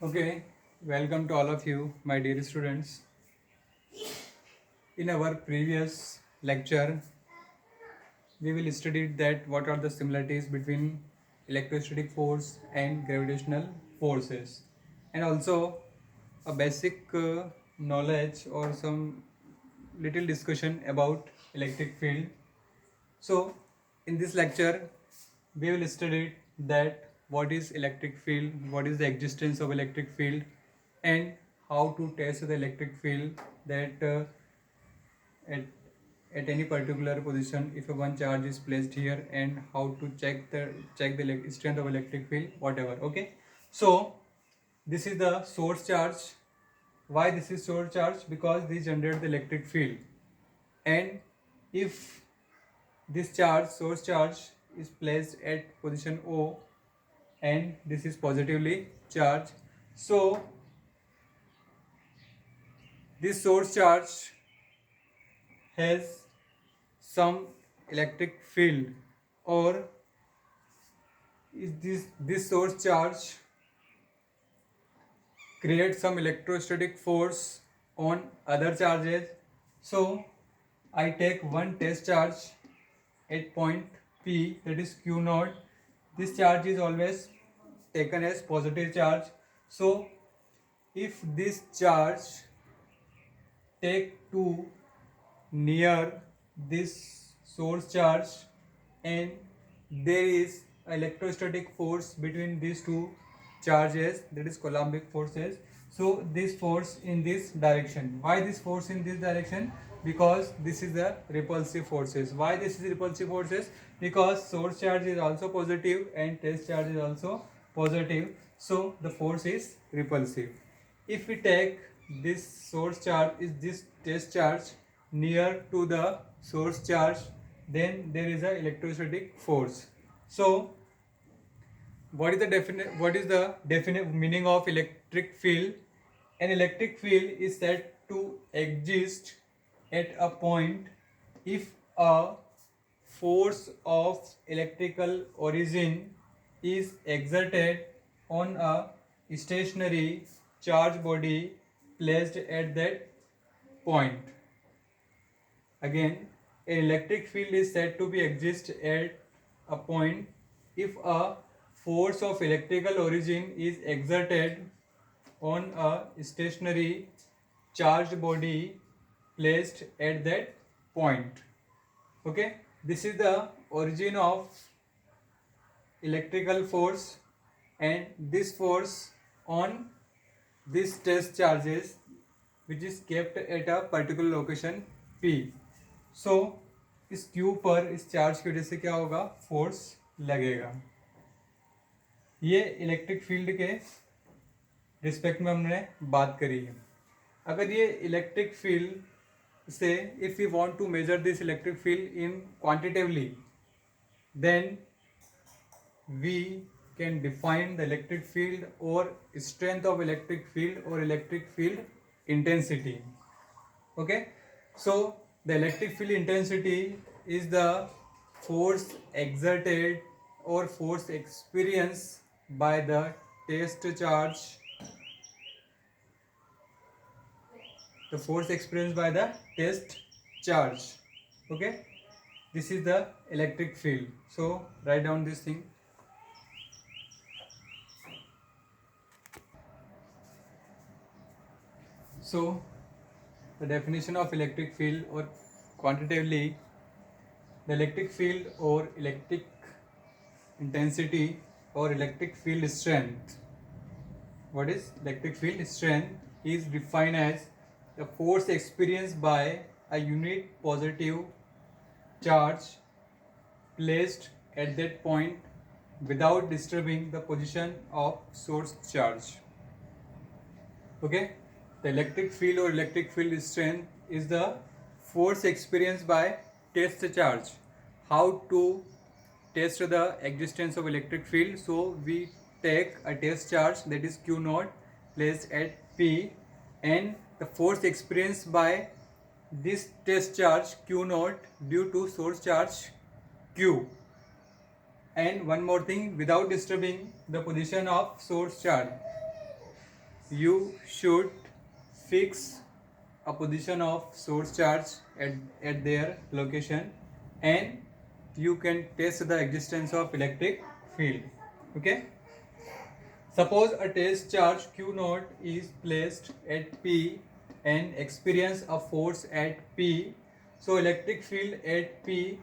Okay, welcome to all of you, my dear students. In our previous lecture, we will study that what are the similarities between electrostatic force and gravitational forces, and also a basic knowledge or some little discussion about electric field. So, in this lecture, we will study that what is electric field, what is the existence of electric field, and how to test the electric field that at, at any particular position if a one charge is placed here, and how to check the strength of electric field, whatever. Okay, so this is the source charge. Why this is source charge? Because this generates the electric field, and if this charge, source charge, is placed at position O, and this is positively charged. So this source charge has some electric field, or is this source charge creates some electrostatic force on other charges. So I take one test charge at point P, that is Q naught. This charge is always taken as positive charge. So if this charge take to near this source charge, and there is electrostatic force between these two charges, that is Coulombic forces. So this force in this direction. Why this force in this direction? Because this is the repulsive forces. Why this is repulsive forces? Because source charge is also positive and test charge is also positive, so the force is repulsive. If we take this source charge is this test charge near to the source charge, then there is a electrostatic force. So what is the definite meaning of electric field? An electric field is said to exist at a point if a force of electrical origin is exerted on a stationary charge body placed at that point. Again, an electric field is said to be exist at a point if a force of electrical origin is exerted on a stationary charged body placed at that point. Okay, this is the origin of electrical force, and this force on this test charges which is kept at a particular location P. So इस Q पर इस charge की वजह से क्या होगा, force लगेगा. ये इलेक्ट्रिक फील्ड के रिस्पेक्ट में हमने बात करी है. अगर ये इलेक्ट्रिक फील्ड से if you want to measure this electric field in quantitatively, then we can define the electric field or strength of electric field or electric field intensity. Okay, so the electric field intensity is the force exerted or force experienced by the test charge, the force experienced by the test charge. Okay, this is the electric field. So write down this thing. So the definition of electric field, or quantitatively, the electric field or electric intensity or electric field strength. What is electric field strength? Is defined as the force experienced by a unit positive charge placed at that point without disturbing the position of source charge. Okay, the electric field or electric field strength is the force experienced by test charge. How to test the existence of electric field? So we take a test charge, that is Q naught, placed at P, and the force experienced by this test charge Q naught due to source charge Q. And one more thing, without disturbing the position of source charge. you should fix a position of source charge at their location, and you can test the existence of electric field. Okay. Suppose a test charge Q naught is placed at P and experience a force at P. So electric field at P,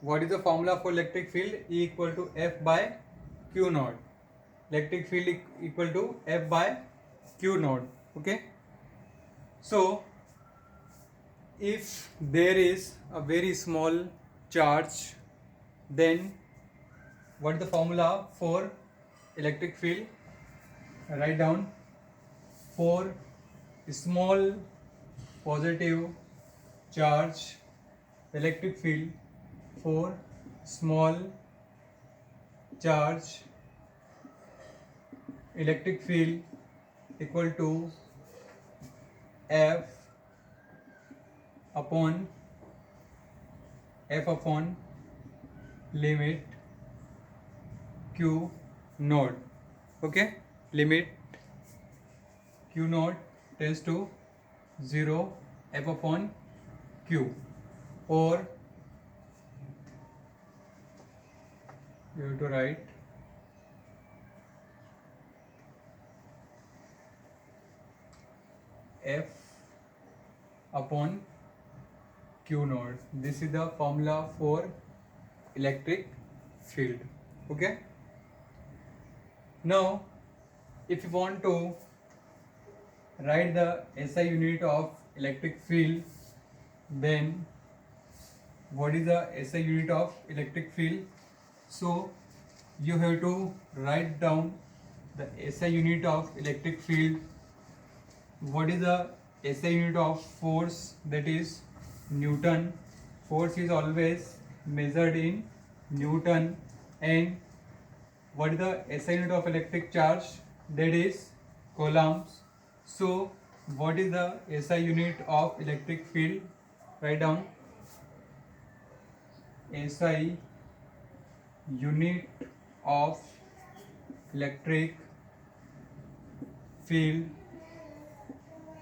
what is the formula for electric field? E equal to F by Q naught. Electric field equal to F by Q naught. Okay. So if there is a very small charge, then what is the formula for electric field? Write down: for small positive charge electric field, for small charge electric field equal to F upon limit Q naught. Okay, limit Q naught tends to 0, F upon Q, or you have to write F upon Q naught. This is the formula for electric field. Okay. Now, if you want to write the SI unit of electric field, then what is the SI unit of electric field? So you have to write down the SI unit of electric field. What is the SI unit of force? That is Newton. Force is always measured in Newton. And what is the SI unit of electric charge? That is coulombs. So what is the SI unit of electric field? Write down SI unit of electric field.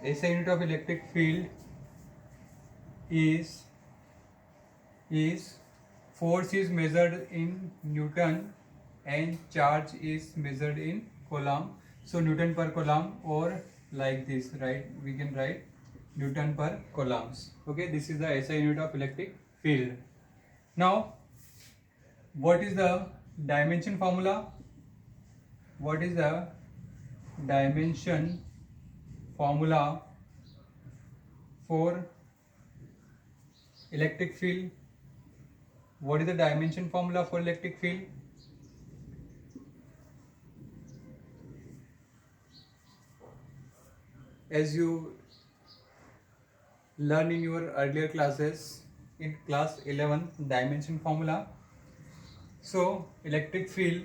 SI unit of electric field is force is measured in Newton and charge is measured in coulomb. So Newton per coulomb, or like this, right? We can write Newton per coulombs. Okay, this is the SI unit of electric field. Now, what is the dimension formula? What is the dimension formula for electric field? What is the dimension formula for electric field? As you learn in your earlier classes, in class 11, dimension formula. So electric field,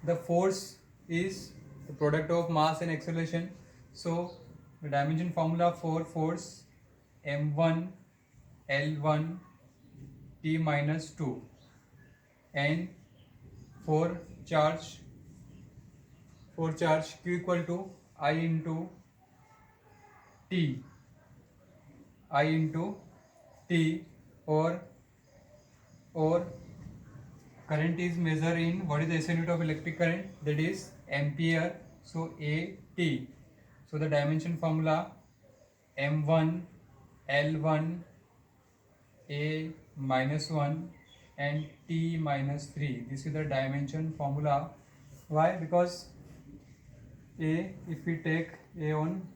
the force is the product of mass and acceleration. So the dimension formula for force m1 l1 t minus 2, and for charge q equal to I into t, or current is measured in, what is the SI unit of electric current? That is ampere. So AT. So the dimension formula m1 l1 a minus 1 and t minus 3. This is the dimension formula. Why? Because a, if we take a on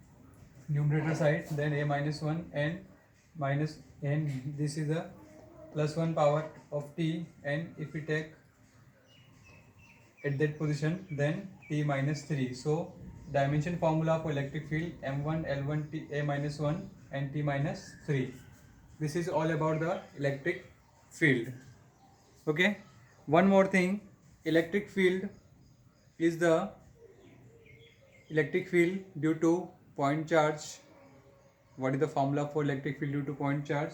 numerator side, then a minus 1 and minus, and this is the plus 1 power of t, and if we take at that position, then t minus 3. So dimension formula for electric field m1 l1 t a minus 1 and t minus 3. This is all about the electric field. Okay, one more thing, electric field is the electric field due to point charge. What is the formula for electric field due to point charge?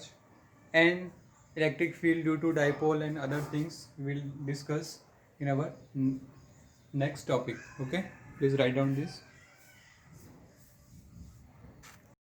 And electric field due to dipole and other things we'll discuss in our next topic. Okay, please write down this.